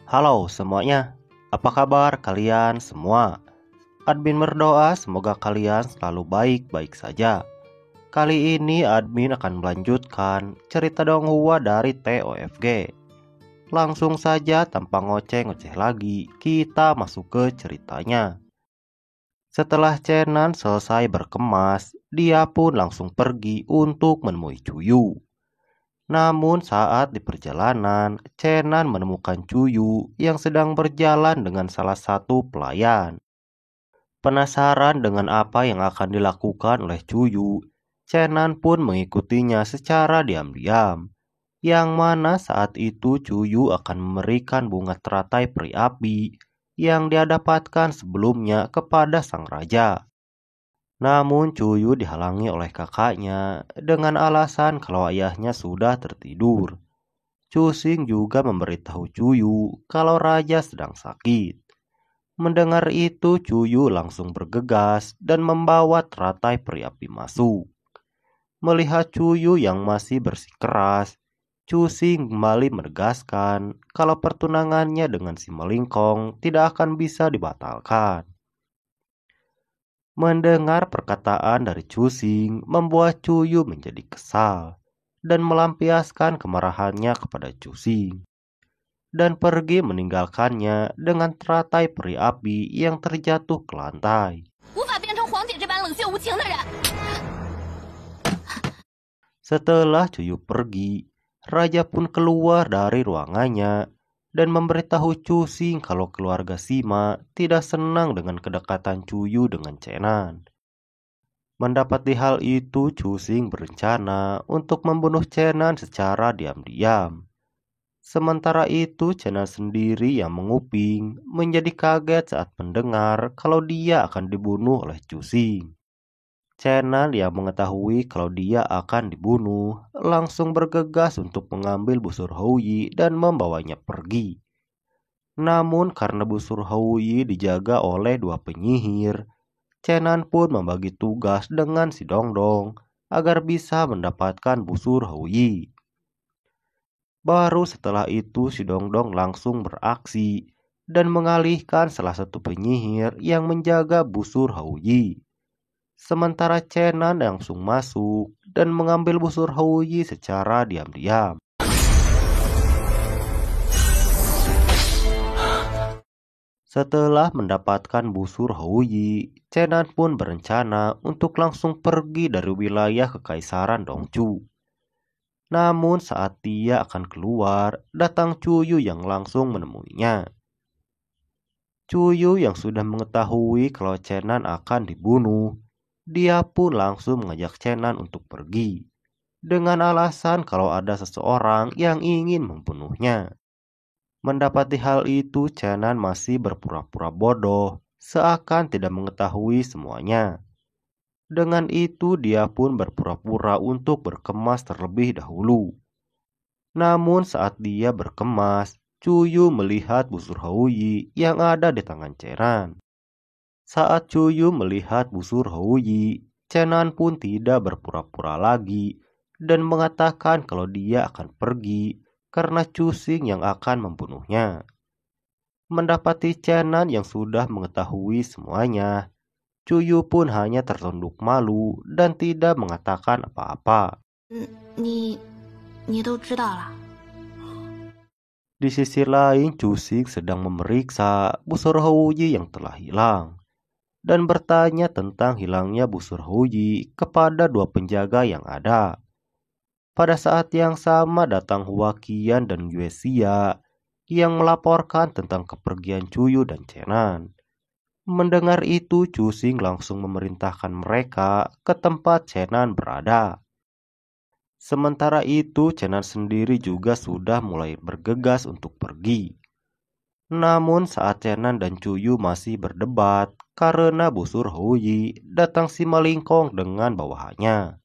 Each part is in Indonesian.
Halo semuanya, apa kabar kalian semua? Admin berdoa semoga kalian selalu baik-baik saja. Kali ini admin akan melanjutkan cerita Donghua dari TOFG. Langsung saja tanpa ngoceh-ngoceh lagi, kita masuk ke ceritanya. Setelah Chenan selesai berkemas, dia pun langsung pergi untuk menemui Cuyu. Namun saat di perjalanan, Chenan menemukan Cuyu yang sedang berjalan dengan salah satu pelayan. Penasaran dengan apa yang akan dilakukan oleh Cuyu, Chenan pun mengikutinya secara diam-diam. Yang mana saat itu Cuyu akan memberikan bunga teratai peri api yang dia dapatkan sebelumnya kepada sang raja. Namun Cuyu dihalangi oleh kakaknya dengan alasan kalau ayahnya sudah tertidur. Cusing juga memberitahu Cuyu kalau raja sedang sakit. Mendengar itu Cuyu langsung bergegas dan membawa teratai peri api masuk. Melihat Cuyu yang masih bersikeras, Cusing kembali menegaskan kalau pertunangannya dengan si Melingkong tidak akan bisa dibatalkan. Mendengar perkataan dari Cusing membuat Cuyu menjadi kesal dan melampiaskan kemarahannya kepada Cusing dan pergi meninggalkannya dengan teratai peri api yang terjatuh ke lantai. Setelah Cuyu pergi, raja pun keluar dari ruangannya dan memberitahu Cusing kalau keluarga Sima tidak senang dengan kedekatan Cuyu dengan Chenan. Mendapati hal itu, Cusing berencana untuk membunuh Chenan secara diam-diam. Sementara itu, Chenan sendiri yang menguping menjadi kaget saat mendengar kalau dia akan dibunuh oleh Cusing. Chenan yang mengetahui kalau dia akan dibunuh langsung bergegas untuk mengambil busur Houyi dan membawanya pergi. Namun karena busur Houyi dijaga oleh dua penyihir, Chenan pun membagi tugas dengan si Dongdong agar bisa mendapatkan busur Houyi. Baru setelah itu si Dongdong langsung beraksi dan mengalihkan salah satu penyihir yang menjaga busur Houyi. Sementara Chenan langsung masuk dan mengambil busur Houyi secara diam-diam. Setelah mendapatkan busur Houyi, Chenan pun berencana untuk langsung pergi dari wilayah Kekaisaran Dongchu. Namun saat dia akan keluar, datang Cuyu yang langsung menemuinya. Cuyu yang sudah mengetahui kalau Chenan akan dibunuh, dia pun langsung mengajak Chenan untuk pergi, dengan alasan kalau ada seseorang yang ingin membunuhnya. Mendapati hal itu, Chenan masih berpura-pura bodoh, seakan tidak mengetahui semuanya. Dengan itu, dia pun berpura-pura untuk berkemas terlebih dahulu. Namun saat dia berkemas, Cuyu melihat busur Houyi yang ada di tangan Chenan. Saat Cuyu melihat busur Houyi, Chenan pun tidak berpura-pura lagi dan mengatakan kalau dia akan pergi karena Cusing yang akan membunuhnya. Mendapati Chenan yang sudah mengetahui semuanya, Cuyu pun hanya tertunduk malu dan tidak mengatakan apa-apa. Di sisi lain, Cusing sedang memeriksa busur Houyi yang telah hilang dan bertanya tentang hilangnya busur Houyi kepada dua penjaga yang ada. Pada saat yang sama datang Huaqian dan Yuesia yang melaporkan tentang kepergian Cuyu dan Chenan. Mendengar itu, Cusing langsung memerintahkan mereka ke tempat Chenan berada. Sementara itu, Chenan sendiri juga sudah mulai bergegas untuk pergi. Namun saat Chenan dan Cuyu masih berdebat karena busur Houyi, datang si Melingkong dengan bawahannya,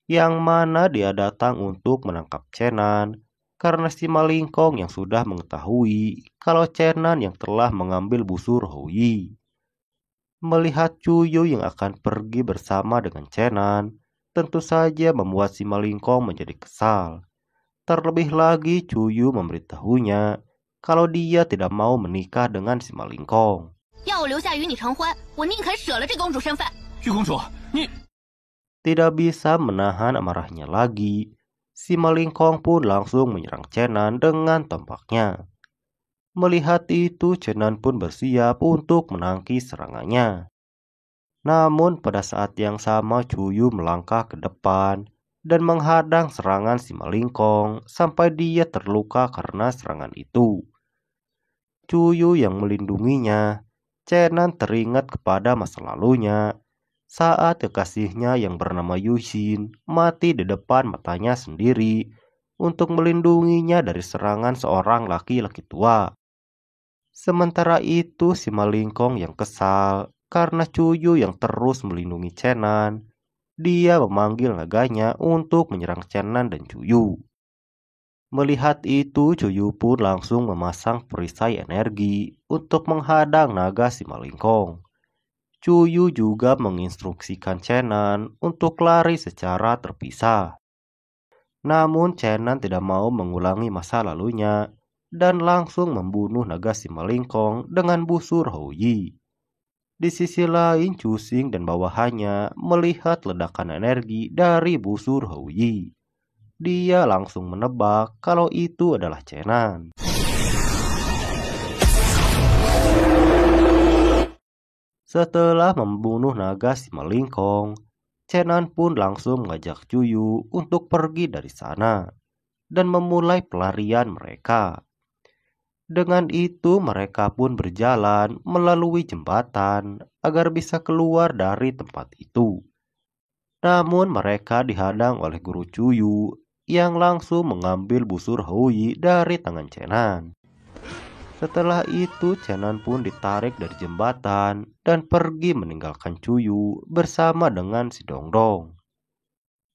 yang mana dia datang untuk menangkap Chenan karena si Melingkong yang sudah mengetahui kalau Chenan yang telah mengambil busur Houyi. Melihat Cuyu yang akan pergi bersama dengan Chenan, tentu saja membuat si Melingkong menjadi kesal. Terlebih lagi Cuyu memberitahunya kalau dia tidak mau menikah dengan si Malingkong. 要我留下与你成婚，我宁肯舍了这公主身份。玉公主，你 Tidak bisa menahan amarahnya lagi, si Malingkong pun langsung menyerang Chenan dengan tombaknya. Melihat itu, Chenan pun bersiap untuk menangkis serangannya. Namun pada saat yang sama Cuyu melangkah ke depan dan menghadang serangan si Malingkong sampai dia terluka karena serangan itu. Cuyu yang melindunginya, Chenan teringat kepada masa lalunya saat kekasihnya yang bernama Yushin mati di depan matanya sendiri untuk melindunginya dari serangan seorang laki-laki tua. Sementara itu si Malingkong yang kesal karena Cuyu yang terus melindungi Chenan, dia memanggil naganya untuk menyerang Chenan dan Cuyu. Melihat itu, Cuyu pun langsung memasang perisai energi untuk menghadang naga si Malingkong. Cuyu juga menginstruksikan Chenan untuk lari secara terpisah. Namun Chenan tidak mau mengulangi masa lalunya dan langsung membunuh naga si Malingkong dengan busur Houyi. Di sisi lain, Cusing dan bawahannya melihat ledakan energi dari busur Houyi. Dia langsung menebak kalau itu adalah Chenan. Setelah membunuh naga si Malingkong, Chenan pun langsung mengajak Cuyu untuk pergi dari sana dan memulai pelarian mereka. Dengan itu mereka pun berjalan melalui jembatan agar bisa keluar dari tempat itu. Namun mereka dihadang oleh guru Cuyu yang langsung mengambil busur Houyi dari tangan Chenan. Setelah itu Chenan pun ditarik dari jembatan dan pergi meninggalkan Cuyu bersama dengan si Dongdong.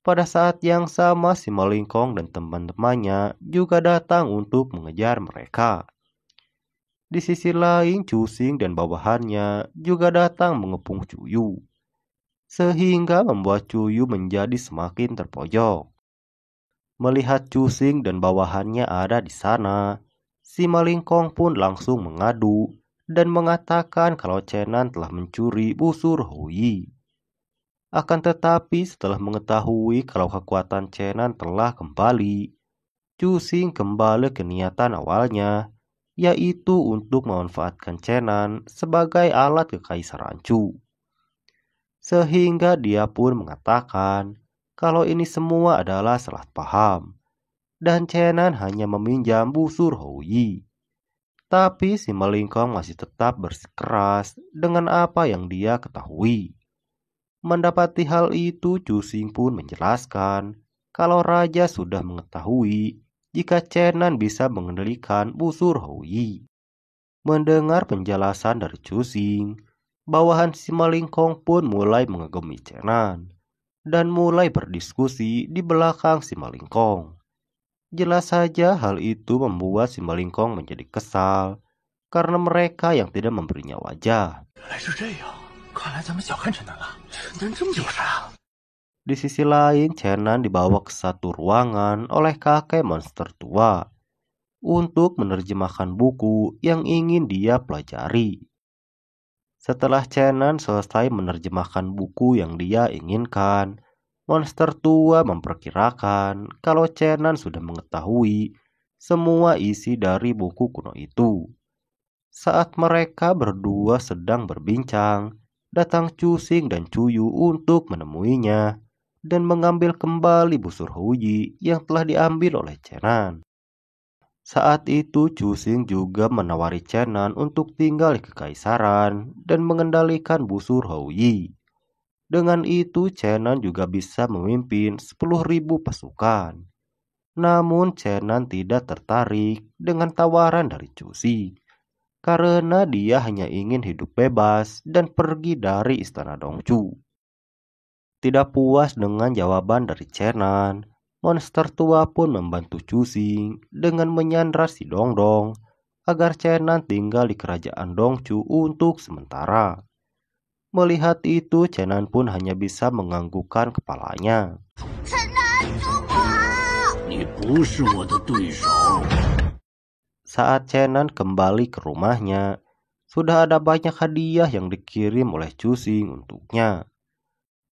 Pada saat yang sama si Malingkong dan teman-temannya juga datang untuk mengejar mereka. Di sisi lain Cusing dan bawahannya juga datang mengepung Cuyu, sehingga membuat Cuyu menjadi semakin terpojok. Melihat Cusing dan bawahannya ada di sana, si Malingkong pun langsung mengadu dan mengatakan kalau Chenan telah mencuri busur Houyi. Akan tetapi setelah mengetahui kalau kekuatan Chenan telah kembali, Cusing kembali ke niatan awalnya, yaitu untuk memanfaatkan Chenan sebagai alat kekaisaran Chu. Sehingga dia pun mengatakan kalau ini semua adalah salah paham dan Chenan hanya meminjam busur Houyi. Tapi si Malingkong masih tetap bersikeras dengan apa yang dia ketahui. Mendapati hal itu, Cusing pun menjelaskan kalau raja sudah mengetahui jika Chenan bisa mengendalikan busur Houyi. Mendengar penjelasan dari Cusing, bawahan si Malingkong pun mulai mengagumi Chenan dan mulai berdiskusi di belakang si Malingkong. Jelas saja hal itu membuat si Malingkong menjadi kesal karena mereka yang tidak memberinya wajah. Di sisi lain, Chenan dibawa ke satu ruangan oleh kakek monster tua untuk menerjemahkan buku yang ingin dia pelajari. Setelah Chenan selesai menerjemahkan buku yang dia inginkan, monster tua memperkirakan kalau Chenan sudah mengetahui semua isi dari buku kuno itu. Saat mereka berdua sedang berbincang, datang Cusing dan Cuyu untuk menemuinya dan mengambil kembali busur Houyi yang telah diambil oleh Chenan. Saat itu Cusing juga menawari Chenan untuk tinggal di kekaisaran dan mengendalikan busur Houyi. Dengan itu Chenan juga bisa memimpin 10.000 pasukan. Namun Chenan tidak tertarik dengan tawaran dari Cusing karena dia hanya ingin hidup bebas dan pergi dari istana Dongchu. Tidak puas dengan jawaban dari Chenan, monster tua pun membantu Cusing dengan menyandra si Dongdong agar Chenan tinggal di kerajaan Dongchu untuk sementara. Melihat itu, Chenan pun hanya bisa menganggukkan kepalanya. Saat Chenan kembali ke rumahnya, sudah ada banyak hadiah yang dikirim oleh Cusing untuknya.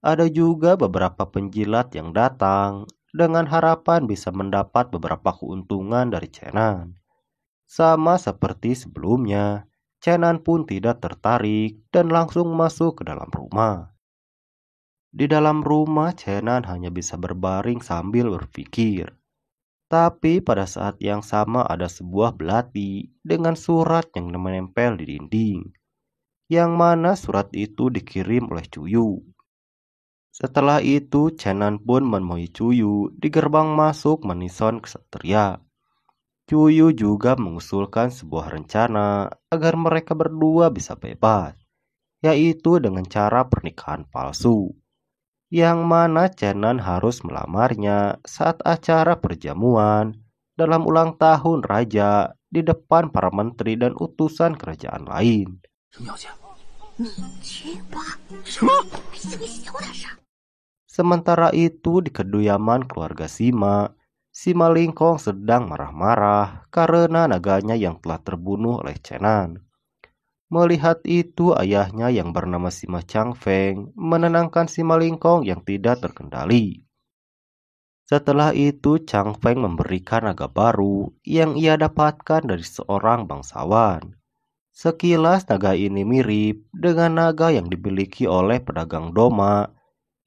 Ada juga beberapa penjilat yang datang dengan harapan bisa mendapat beberapa keuntungan dari Chenan. Sama seperti sebelumnya, Chenan pun tidak tertarik dan langsung masuk ke dalam rumah. Di dalam rumah, Chenan hanya bisa berbaring sambil berpikir. Tapi pada saat yang sama ada sebuah belati dengan surat yang menempel di dinding, yang mana surat itu dikirim oleh Cuyu. Setelah itu, Chenan pun menemui Cuyu di gerbang masuk Manison Ksatria. Cuyu juga mengusulkan sebuah rencana agar mereka berdua bisa bebas, yaitu dengan cara pernikahan palsu, yang mana Chenan harus melamarnya saat acara perjamuan dalam ulang tahun raja di depan para menteri dan utusan kerajaan lain. Sementara itu di kediaman keluarga Sima Lingkong sedang marah-marah karena naganya yang telah terbunuh oleh Chenan. Melihat itu, ayahnya yang bernama Sima Changfeng menenangkan Sima Lingkong yang tidak terkendali. Setelah itu, Changfeng memberikan naga baru yang ia dapatkan dari seorang bangsawan. Sekilas naga ini mirip dengan naga yang dimiliki oleh pedagang Doma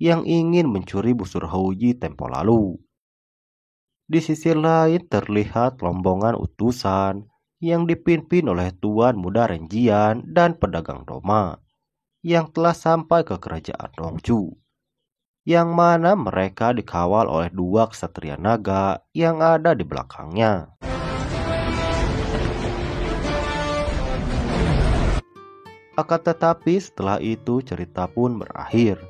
yang ingin mencuri busur Houji tempo lalu. Di sisi lain terlihat rombongan utusan yang dipimpin oleh Tuan Muda Renjian dan pedagang Doma yang telah sampai ke kerajaan Dongju, yang mana mereka dikawal oleh dua ksatria naga yang ada di belakangnya. Akan tetapi setelah itu cerita pun berakhir.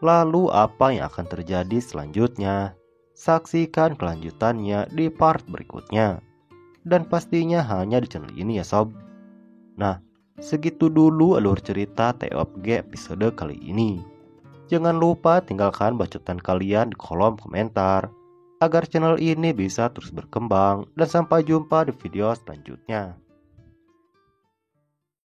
Lalu apa yang akan terjadi selanjutnya? Saksikan kelanjutannya di part berikutnya. Dan pastinya hanya di channel ini ya sob. Nah, segitu dulu alur cerita TOPG episode kali ini. Jangan lupa tinggalkan bacotan kalian di kolom komentar agar channel ini bisa terus berkembang, dan sampai jumpa di video selanjutnya.